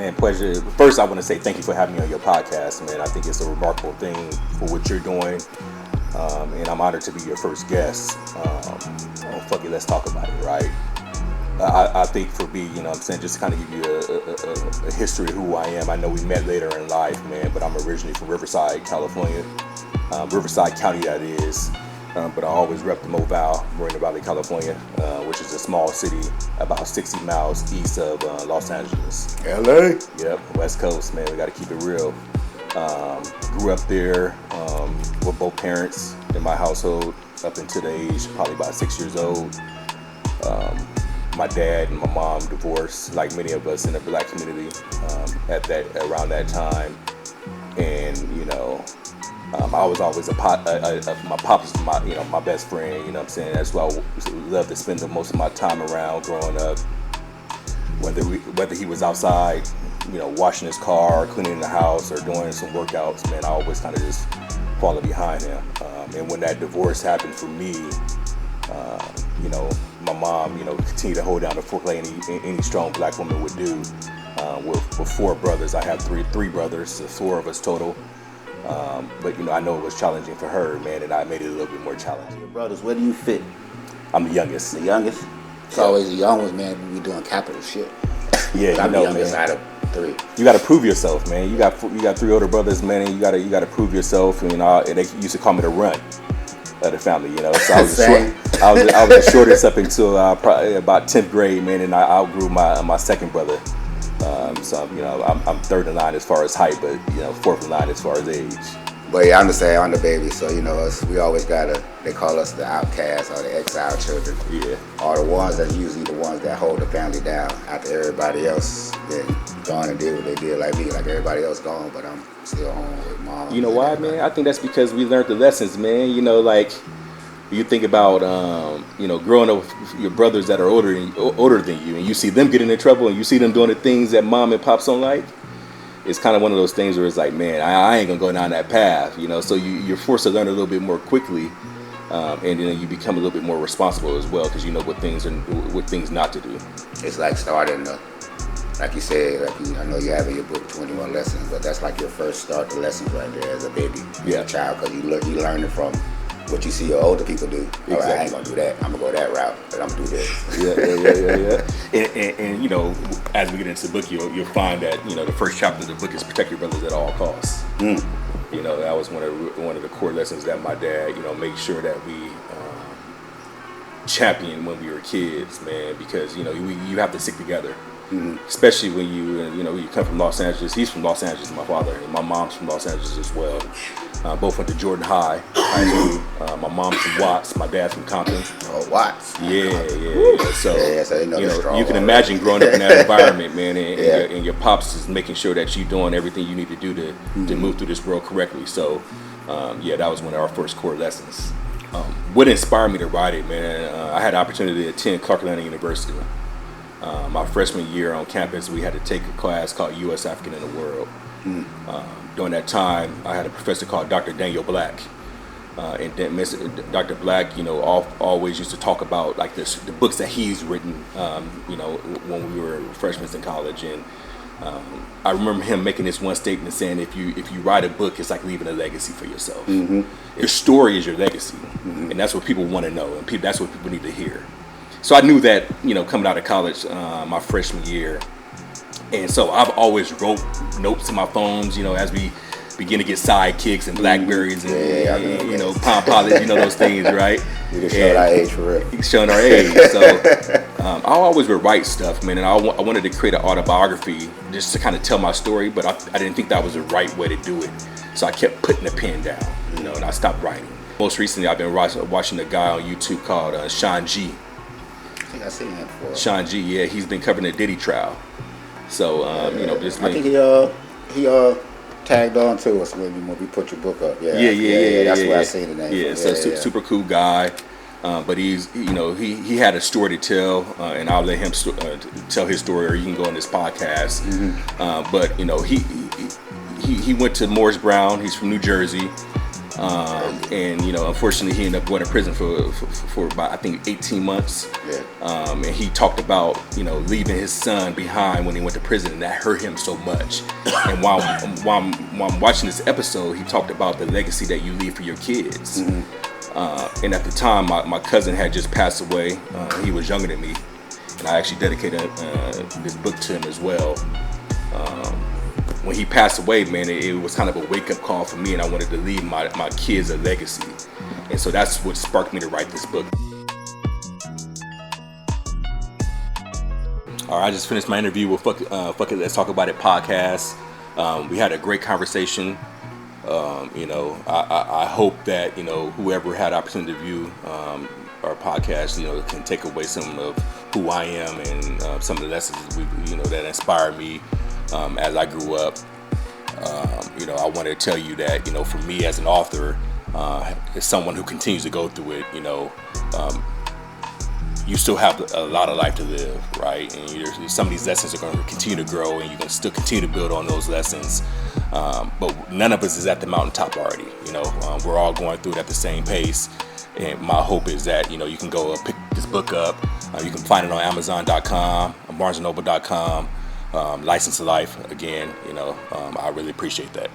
Man, pleasure. First, I want to say thank you for having me on your podcast, man. I think it's a remarkable thing for what you're doing, and I'm honored to be your first guest. Fuck it, let's talk about it, right? I think for me, you know what I'm saying, just to kind of give you a history of who I am. I know we met later in life, man, but I'm originally from Riverside, California. Riverside County, that is. But I always rep the Mobile, Moreno Valley, California, which is a small city about 60 miles east of Los Angeles. LA? Yep, West Coast, man. We got to keep it real. Grew up there with both parents in my household up until the age probably about 6 years old. My dad and my mom divorced, like many of us in the black community around that time, and you know. I was always my pop was my best friend, you know what I'm saying? That's why I loved to spend the most of my time around growing up. Whether he was outside, you know, washing his car, cleaning the house, or doing some workouts, man, I always kind of just follow behind him. And when that divorce happened for me, you know, my mom, you know, continued to hold down the fort like any strong black woman would do. With four brothers, I have three brothers, so four of us total. But you know, I know it was challenging for her, man, and I made it a little bit more challenging. Your brothers, where do you fit? I'm the youngest. The youngest? It's always the young ones, man. We doing capital shit. Yeah, I'm you know, the youngest man. out of three. You got to prove yourself, man. You got three older brothers, man, and you got to prove yourself. And, you know, and they used to call me the runt of the family, you know. So I was the shortest up until probably about 10th grade, man, and I outgrew my second brother. So you know, I'm third in line as far as height, but you know, fourth in line as far as age. But yeah, I'm the same. I'm the baby, so you know, we always they call us the outcasts or the exiled children. Yeah. Or the ones that's usually the ones that hold the family down after everybody else then gone and did what they did, like me, like everybody else gone, but I'm still home with mom. You know why, man? I think that's because we learned the lessons, man. You know, like you think about, you know, growing up with your brothers that are older than you, and you see them getting in trouble, and you see them doing the things that mom and pops don't like. It's kind of one of those things where it's like, man, I ain't gonna go down that path, you know. So you're forced to learn a little bit more quickly, and then you become a little bit more responsible as well, because you know what things not to do. It's like starting, like you said, I know you have in your book 21 lessons, but that's like your first start to lessons right there as a baby, as a child, because you learn it from what you see your older people do. Exactly. All right, I ain't gonna do that. I'm gonna go that route, but I'm gonna do this. Yeah. And you know, as we get into the book, you'll find that you know the first chapter of the book is protect your brothers at all costs. You know, that was one of the core lessons that my dad, you know, made sure that we championed when we were kids, man, because you know you have to stick together. Especially when you come from Los Angeles. He's from Los Angeles, my father, and my mom's from Los Angeles as well. Both went to Jordan High School. My mom's from Watts, my dad's from Compton. Oh, Watts. Yeah. So, so they know you know, you can imagine growing up in that environment, man, and your pops is making sure that you're doing everything you need to do to move through this world correctly. So, that was one of our first core lessons. What inspired me to write it, man? I had the opportunity to attend Clark Atlanta University. My freshman year on campus, we had to take a class called U.S. African in the World. During that time, I had a professor called Dr. Daniel Black. And Dr. Black, you know, always used to talk about like the books that he's written, you know, when we were freshmen in college. And I remember him making this one statement saying, if you write a book, it's like leaving a legacy for yourself. Your story is your legacy. And that's what people want to know. And that's what people need to hear. So I knew that, you know, coming out of college, my freshman year. And so I've always wrote notes in my phones, you know, as we begin to get sidekicks and Blackberries and, you know, Palm Pilots, you know, those things, right? You just showing our age for real. Showing our age. So I always would write stuff, man, and I wanted to create an autobiography just to kind of tell my story, but I didn't think that was the right way to do it. So I kept putting the pen down, you know, and I stopped writing. Most recently, I've been watching a guy on YouTube called Sean G. I think I've seen him before. Sean G, yeah, he's been covering the Diddy trial. So, you know, just I think he tagged on to us when we put your book up. Yeah. That's where I seen the name. Yeah, super cool guy. But he's, you know, he had a story to tell, and I'll let him tell his story, or you can go on this podcast. But you know, he went to Morris Brown. He's from New Jersey. And unfortunately, he ended up going to prison for about, I think, 18 months. Yeah. And he talked about leaving his son behind when he went to prison, and that hurt him so much. And while I'm watching this episode, he talked about the legacy that you leave for your kids. And at the time, my cousin had just passed away. He was younger than me, and I actually dedicated this book to him as well. When he passed away, man, it was kind of a wake-up call for me, and I wanted to leave my kids a legacy. And so that's what sparked me to write this book. All right, I just finished my interview with Fuck It, Let's Talk About It podcast. We had a great conversation. I hope that, whoever had the opportunity to view our podcast, can take away some of who I am and some of the lessons that inspired me as I grew up. I want to tell you that, for me as an author, as someone who continues to go through it, you still have a lot of life to live, right? And some of these lessons are going to continue to grow, and you can still continue to build on those lessons. But none of us is at the mountaintop already. We're all going through it at the same pace. And my hope is that, you can go pick this book up. You can find it on Amazon.com, BarnesandNoble.com. License to Life, again, I really appreciate that.